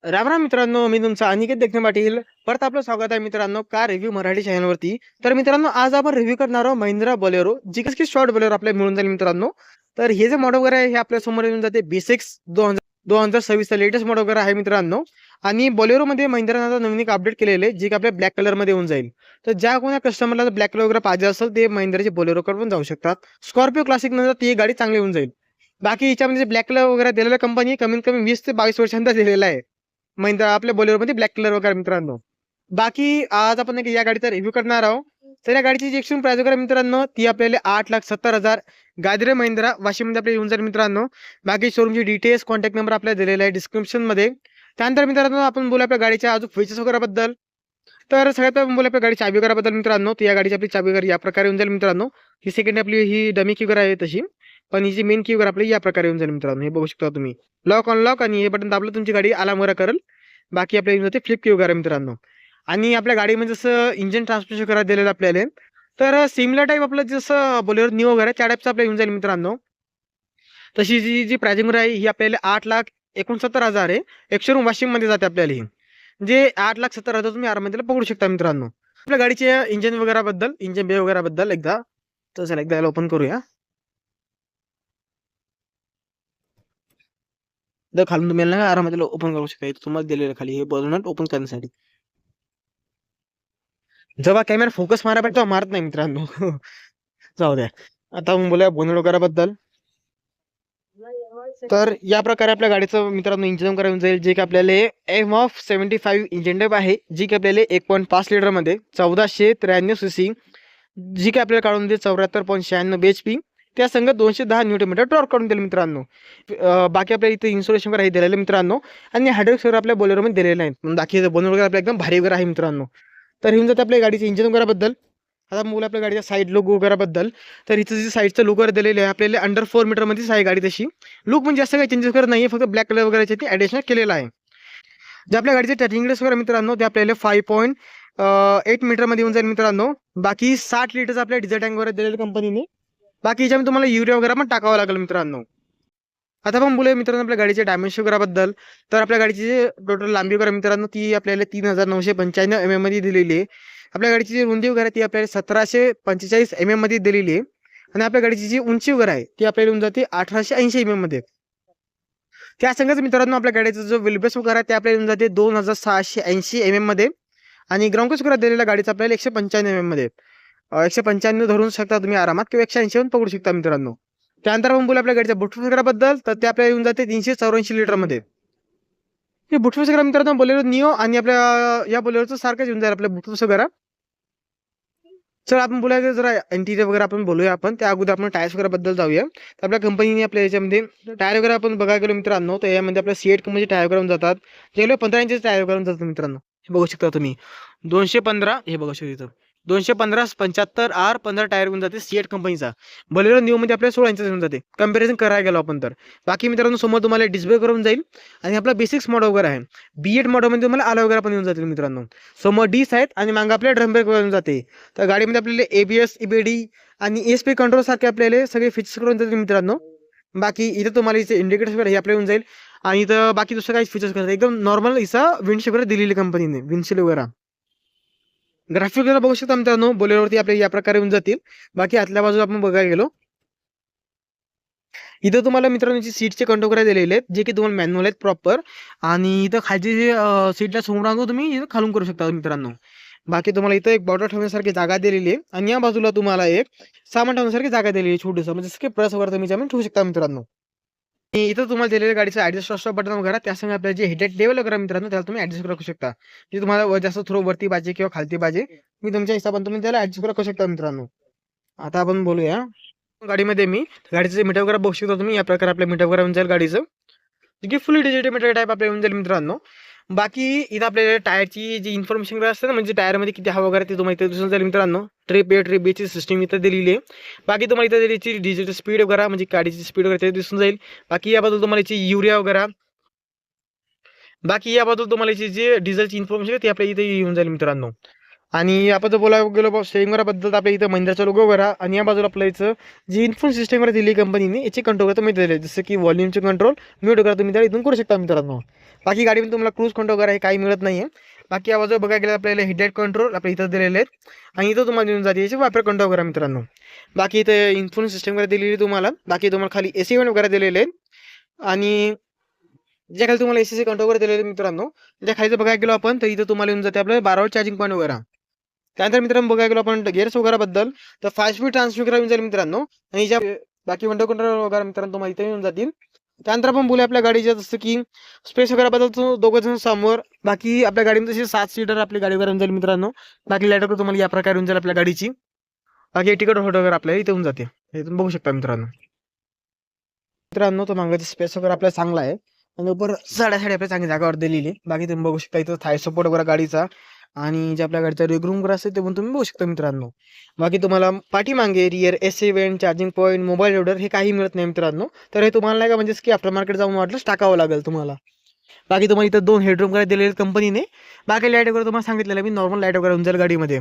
राम राम मित्रांनो, मी तुमचा अनिकेत देखणे पाटील. परत आपलं स्वागत आहे मित्रांनो कार रिव्ह्यू मराठी चॅनलवरती. तर मित्रांनो, आज आपण रिव्ह्यू करणार आहोत महिंद्रा बोलेरो, जी की शॉर्ट बोलेरो आपल्याला मिळून जाईल मित्रांनो. तर हे जे मॉडेल वगैरे आहे हे आपल्या समोर येऊन जाते B6 2026 चा लेटेस्ट मॉडेल वगैरे आहे मित्रांनो. आणि बोलेरो मध्ये महिंद्रानं नवीन एक अपडेट केलेले जे की आपल्या ब्लॅक कलर मध्ये येऊन जाईल. तर ज्या कोणा कस्टमरला ब्लॅक कलर वगैरे पाहिजे असेल ते महिंद्राचे बोलेरो कडे पण जाऊ शकतात. स्कॉर्पिओ क्लासिक नंतर ती गाडी चांगली येऊन जाईल. बाकी याच्यामध्ये ब्लॅक कलर वगैरे दिलेल्या कंपनी कमीत कमी 20 ते 22 वर्षांचा दिलेला आहे. महिंद्रा आपल्या बोलेरोमध्ये ब्लॅक कलर वगैरे मित्रांनो. बाकी आज आपण या गाडीचा रिव्ह्यू करणार आहोत. तर या गाडीची जी एक्सट्रीम प्राइस वगैरे मित्रांनो ती आपल्याला 8,70,000 गाजरे महिंद्रा वाशीमध्ये आपल्याला येऊन जाईल मित्रांनो. बाकी शोरूमची डिटेल्स कॉन्टॅक्ट नंबर आपल्याला दिलेला आहे डिस्क्रिप्शन मध्ये. त्यानंतर मित्रांनो आपण बोलू आपल्या गाडीच्या अजून फीचर्स वगैरे बद्दल. तर सगळ्यात पहिले आपण बोलू आपल्या गाडी चाबी वगैरे बद्दल मित्रांनो. तर या गाडीची आपली चाबी वगैरे या प्रकारे येऊन जाईल मित्रांनो. ही सेकंड आपली ही डमी की वगैरे आहे तशी, पण ही जी मेन की वगैरे आपली या प्रकारे येऊन जाईल मित्रांनो. हे बघू शकता तुम्ही. लॉक अनलॉक आणि हे बटन दाबलं तुमची गाडी अलार्म वगैरे करेल. बाकी आपल्या येऊन जाते फ्लिप की वगैरे मित्रांनो. आणि आपल्या गाडीमध्ये जसं इंजिन ट्रान्समिशन करायला दिलेलं आपल्याला, तर सिमिलर टाईप आपलं जसं बोलेरो न्यू वगैरे त्या टाईपचं आपल्या येऊन जाईल मित्रांनो. तशी जी जी प्राइसिंग आहे ही आपल्याला 8,69,000 आहे. एक्शोरूम वाशिंगमध्ये जाते आपल्याला ही. म्हणजे 8,70,000 तुम्ही आरामात पकडू शकता मित्रांनो. आपल्या गाडीचे इंजिन वगैरे बद्दल, इंजिन बे वगैरे बद्दल एकदा, तर चला एकदा याला ओपन करूया. तर खालून तुम्ही याला आरामात ओपन करू शकता. इथं तुम्हाला दिलेलं खाली हे बटन ओपन करण्यासाठी. जेव्हा कॅमेरा फोकस मारा पाहिजे तेव्हा मारत नाही मित्रांनो. जाऊ द्या. आता आपण बोलूया बोनट वगैरे बद्दल. तर या प्रकारे आपल्या गाडीचं मित्रांनो इंजिन करायला जाईल, जे की आपल्याला M75 इंजिन टाईप आहे, जी की आपल्याला 1.5 लिटर मध्ये 1493 सीसी, जी की आपल्याला काढून देईल 74.96 bhp. त्या संघ 210 न्यूटन टॉर्क काढून दिलं मित्रांनो. बाकी आपल्या इथे इन्स्टॉलेशन वगैरे दिलेलं मित्रांनो. आणि हायड्रोलिक्स वगैरे आपल्या बोलेरोमध्ये दिलेले आहेत. बाकी बोनट वगैरे आपल्या एकदम भारी वगैरे आहे मित्रांनो. तर येऊन जाते आपल्या गाडीचे इंजिन वगैरे बद्दल. आता बोला आपल्या गाडीच्या साईड लुक वगैरे बद्दल. तर इथं जे साईडचं लुक वगैरे दिलेलं आहे आपल्याला अंडर 4 मीटरमध्येच आहे गाडी तशी. लुक म्हणजे असं काही चेंजेस करत नाही, फक्त ब्लॅक कलर वगैरे ते ॲडिशनल केलेलं आहे. जे आपल्या गाडीचे टचिंग रेस वगैरे मित्रांनो ते आपल्याला 5.8 मीटरमध्ये येऊन जाईल मित्रांनो. बाकी 60 लिटरचा आपल्या डिझेल टँक वगैरे दिलेल्या कंपनीने. बाकी याच्यामध्ये तुम्हाला युरिया वगैरे पण टाकावं लागेल मित्रांनो. आता आपण बोलूया मित्रांनो आपल्या गाडीच्या डायमेन्शन वगैरे बद्दल. तर आपल्या गाडीची जे टोटल लांबी वगैरे मित्रांनो ती आपल्याला 3,995 mm मध्ये दिलेली आहे. आपल्या गाडीची जी रुंदी वगैरे ती आपल्याला 1,745 mm मध्ये दिलेली आहे. आणि आपल्या गाडीची जी उंची वगैरे आहे ती आपल्याला येऊन जाते 1,880 mm मध्ये. त्या संगच मित्रांनो आपल्या गाडीचा जो व्हीलबेस वगैरे आहे ते आपल्याला येऊन जाते 2,680 mm मध्ये. आणि ग्राउंड क्लिअरन्स वगैरे दिलेल्या गाडीचा आपल्याला 195 mm मध्ये. 195 धरून शकता तुम्ही आरामात, किंवा 180 पण पकडू शकता मित्रांनो. त्यानंतर आपण बोलू आपल्या गाडीच्या बुटस्पेस वगैरे बद्दल. तर ते आपल्याला येऊन जाते 384 लिटर मध्ये. हे बुटस्पेस वगैरे मित्रांनो बोलेरो निओ आणि आपल्या या बोलेरोचं सारखंच येऊन जाईल आपल्या बुटस्पेस वगैरे. चल आपण बोलायचं जरा इंटिरियर वगैरे आपण बोलूया. आपण त्या अगोदर आपण टायर्स वगैरे बद्दल जाऊया. तर आपल्या कंपनीने आपल्या याच्यामध्ये टायर वगैरे आपण बघायला गेलो मित्रांनो, तर यामध्ये आपल्या सीएट कंपनीचे टायर वगैरे जातात. जे 15 इंचचे टायर वगैरे जातात मित्रांनो. हे बघू शकता तुम्ही 215, हे बघू शकता इथं 215 75R 15 टायर येऊन जाते सीएट कंपनीचा. बोलेरो न्यू मध्ये आपल्या 16 इंचचा येऊन जाते कंपॅरिझन करायला गेलो आपण तर. बाकी मित्रांनो समोर तुम्हाला डिस्प्ले करून जाईल. आणि आपला बेसिक्स मॉडेल वगैरे आहे. B8 मॉडेलमध्ये तुम्हाला आला वगैरे पण येऊन जातील मित्रांनो. समोर डीस आहेत आणि मागं आपल्या ड्रम ब्रेक येऊन जाते. तर गाडीमध्ये आपल्याला ABS EBD आणि ESP कंट्रोल सारखे आपल्याला सगळे फीचर्स करून जातील मित्रांनो. बाकी इथं तुम्हाला इथे इंडिकेटर्स वगैरे हे आपल्याला येऊन जाईल. आणि इथं बाकी दुसरं काही फीचर्स करतात एकदम नॉर्मल इसा विंडशील्ड वगैरे दिलेली कंपनीने, विंडशील्ड वगैरे. ग्राफिक वगैरे बघू शकता मित्रांनो बोलेरोवरती आपले या प्रकारे येऊन जातील. बाकी आतल्या बाजूला आपण बघायला गेलो, इथं तुम्हाला मित्रांनो सीटचे कंट्रोल करायला दिलेले आहेत, जे की तुम्हाला मॅन्युअल आहेत प्रॉपर. आणि इथं खालची जे सीटला समोर राहतो तुम्ही इथं खालून करू शकता मित्रांनो. बाकी तुम्हाला इथं एक बॉटल ठेवण्यासारखी जागा दिलेली आहे. आणि या बाजूला तुम्हाला एक सामान ठेवण्यासारखी जागा दिलेली आहे छोटूसं, म्हणजे जसं की प्रेस वगैरे तुम्ही ठेवू शकता मित्रांनो. आणि इथं तुम्हाला दिलेल्या गाडीचं ऍडजस्ट स्टॉप बटन वगैरे, त्यासंग आपल्या जे हेडेड लेवल वगैरे मित्रांनो त्याला तुम्ही ऍडजस्ट करू शकता. जे तुम्हाला जास्त थोडं वरती पाहिजे किंवा खालती पाहिजे, मी तुमच्या हिशोबाने तुम्ही त्याला ऍडजस्ट करू शकता मित्रांनो. आता आपण बोलूया गाडीमध्ये मी गाडीचं मीटर वगैरे बघू शकता तुम्ही. या प्रकारे आपल्या मीटर वगैरे येऊन जाईल गाडीचं, जे फुली डिजिटल मीटर टाईप आपल्याला येऊन जाईल मित्रांनो. बाकी इथं आपल्याला टायरची जी इन्फॉर्मेशन वगैरे असते ना, म्हणजे टायरमध्ये किती हवा वगैरे ते तुम्हाला इथे दिसून जाईल मित्रांनो. ट्रिप बीची सिस्टीम इथं दिलेली आहे. बाकी तुम्हाला इथं त्याची डिजिटल स्पीड वगैरे, म्हणजे गाडीची स्पीड वगैरे ते दिसून जाईल. बाकी याबद्दल तुम्हाला याची युरिया वगैरे, बाकी याबद्दल तुम्हाला याची जी डिझेलची इन्फॉर्मेशन आहे ती आपल्या इथे येऊन जाईल मित्रांनो. आणि आपण जर बोलायला गेलो स्टेरिंग वगैरेबद्दल तर आपल्या इथं महिंद्राचा लोगो वगैरे आणि या बाजूला आपल्या इथं जी इन्फोन सिस्टम वगैरे दिली कंपनीने याचे कंट्रोल वगैरे तुम्ही दिले जसं की व्हॉल्यूमचे कंट्रोल म्यूट वगैरे तुम्ही त्याला इथून करू शकता मित्रांनो. बाकी गाडीमध्ये तुम्हाला क्रूज कंट्रोल वगैरे हे काही मिळत नाही आहे. बाकी या बाजूला बघायला गेलं आपल्याला हेडलाईट कंट्रोल आपल्या इथं दिलेले आहेत आणि इथं तुम्हाला देऊन जाते याचे वापर कंट्रोल वगैरे मित्रांनो. बाकी इथे इन्फोन सिस्टम वगैरे दिलेली तुम्हाला. बाकी तुम्हाला खाली AC वगैरे दिलेले आहेत आणि ज्या खाली तुम्हाला AC कंट्रोल वगैरे दिलेले मित्रांनो. त्या खाली जर बघायला गेलो आपण तर इथं तुम्हाला येऊन जाते आपल्याला 12 वोल्ट चार्जिंग पॉईंट वगैरे. त्यानंतर मित्रांनो बघायला गेलो आपण गिअर्स वगैरे बद्दल तर 5 स्पीड ट्रान्समिशन येऊन जाईल मित्रांनो आणि ज्या बाकी विंडो कंट्रोल वगैरे मित्रांनो तुम्हाला इथे येऊन जातील. त्यानंतर आपण बोलूया आपल्या गाडीच्या जसं की स्पेस वगैरे बद्दल दोघं जण समोर. बाकी आपल्या गाडीमध्ये तशी 7 सीटर आपली गाडी वगैरे येऊन जाईल मित्रांनो. बाकी लाईट वगैरे तुम्हाला या प्रकारे येऊन जाईल आपल्या गाडीची. बाकी तिकीट होल्डर वगैरे आपल्याला इथे येऊन जाते. हे तुम्ही बघू शकता मित्रांनो. मित्रांनो तो मागचा स्पेस वगैरे आपल्याला चांगला आहे आणि ऊपर साड्या आपल्या चांगली जागावर दिलेली आहे. बाकी तुम्ही बघू शकता इथं थाय सपोर्ट वगैरे गाडीचा आणि जे आपल्या गाडीचा रेगरूम वगैरे असते ते पण तुम्ही बघू शकता मित्रांनो. बाकी तुम्हाला पाठीमागे rear AC went charging point mobile holder हे काही मिळत नाही मित्रांनो. तर हे तुम्हाला नाही का म्हणजे की आफ्टर मार्केट जाऊन वाटलंच टाकावं लागेल तुम्हाला. बाकी तुम्हाला इथं 2 हेडरूम वगैरे दिलेले कंपनीने. बाकी लाईट वगैरे तुम्हाला सांगितलेलं मी नॉर्मल लाईट वगैरे होऊन जाईल गाडीमध्ये.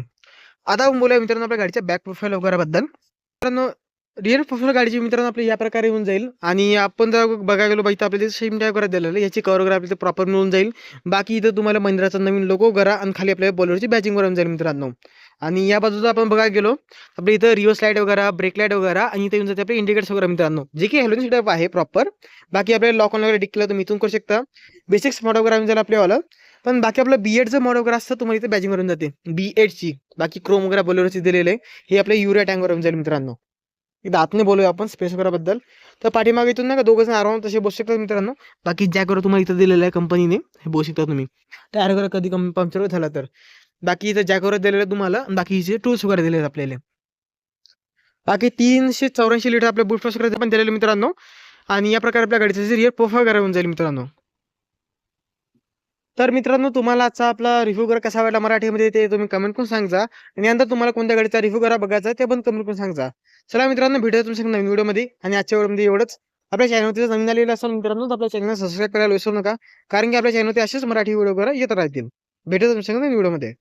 आता आपण बोलूया मित्रांनो आपल्या गाडीच्या बॅक प्रोफाईल वगैरे बद्दल. मित्रांनो रिअर प्रोफाईल गाडीची मित्रांनो आपली या प्रकारे येऊन जाईल आणि आपण जर बघायला गेलो बाई तर आपल्याला सेम टाईप वगैरे दिलेलं याची कव्हर वगैरे आपल्याला प्रॉपर मिळून जाईल. बाकी इथं तुम्हाला महिंद्राचा नवीन लोगो वगैरे आणि खाली आपल्याला बोलेरोची बॅचिंग वरून जाईल मित्रांनो. आणि या बाजूला आपण बघायला गेलो आपल्या इथं रिव्हर्स लाईट वगैरे ब्रेक लाईट वगैरे आणि इथे येऊन जाते आपले इंडिकेटर्स वगैरे मित्रांनो जे की हॅलोजन सेटअप आहे प्रॉपर. बाकी आपल्याला लॉक ऑन वगैरे डिक्लेअर तुम्ही इथून करू शकता. बेसिक्स मॉड वगैरे येऊन जाईल आपल्यावाला. पण बाकी आपलं B8चं मॉड वगैरे असतं तुम्हाला इथे बॅचिंग वरून जाते B8ची. बाकी क्रोम वगैरे बोलेरोची दिलेले आहे हे आपल्या युरिया टँक वर येऊन जाईल मित्रांनो. एकदा आतने बोलूया आपण स्पेस वगैरे बद्दल. तर पाठीमागे इथून नाही का दोघं जण आरामात तसे बसू शकतात मित्रांनो. बाकी जॅक वगैरे तुम्हाला इथं दिलेलं आहे कंपनीने हे बसू शकता तुम्ही. टायर वगैरे कधी कमी पंक्चर झाला तर. बाकी इथं जॅक वगैरे दिलेलं आहे तुम्हाला आणि बाकीचे टूल्स वगैरे दिलेले आहेत आपल्याला. बाकी 384 लिटर आपल्या बूट स्पेस वगैरे पण दिलेले मित्रांनो आणि या प्रकारे आपल्या गाडीचं जे रिअर प्रोफाईल वगैरे होऊन जाईल मित्रांनो. तर मित्रांनो तुम्हाला आजचा आपला रिव्ह्यू वगैरे कसा वाटला मराठीमध्ये ते तुम्ही कमेंट करून सांगा आणि नंतर तुम्हाला कोणत्या गाडीचा रिव्ह्यू वगैरे बघायचा आहे ते पण कमेंट करून सांगा. चला मित्रांनो भेटूया तुमच्या नवीन व्हिडिओमध्ये आणि आजच्या व्हिडिओमध्ये एवढंच. आपल्या चॅनलवरती जर नवीन आलेलं असेल मित्रांनो तर आपल्या चॅनलला सबस्क्राईब करायला विसरू नका कारण की आपल्या चॅनलवरती असेच मराठी व्हिडिओ वगैरे येत राहतील. भेटूया तुमच्या नवीन व्हिडिओमध्ये.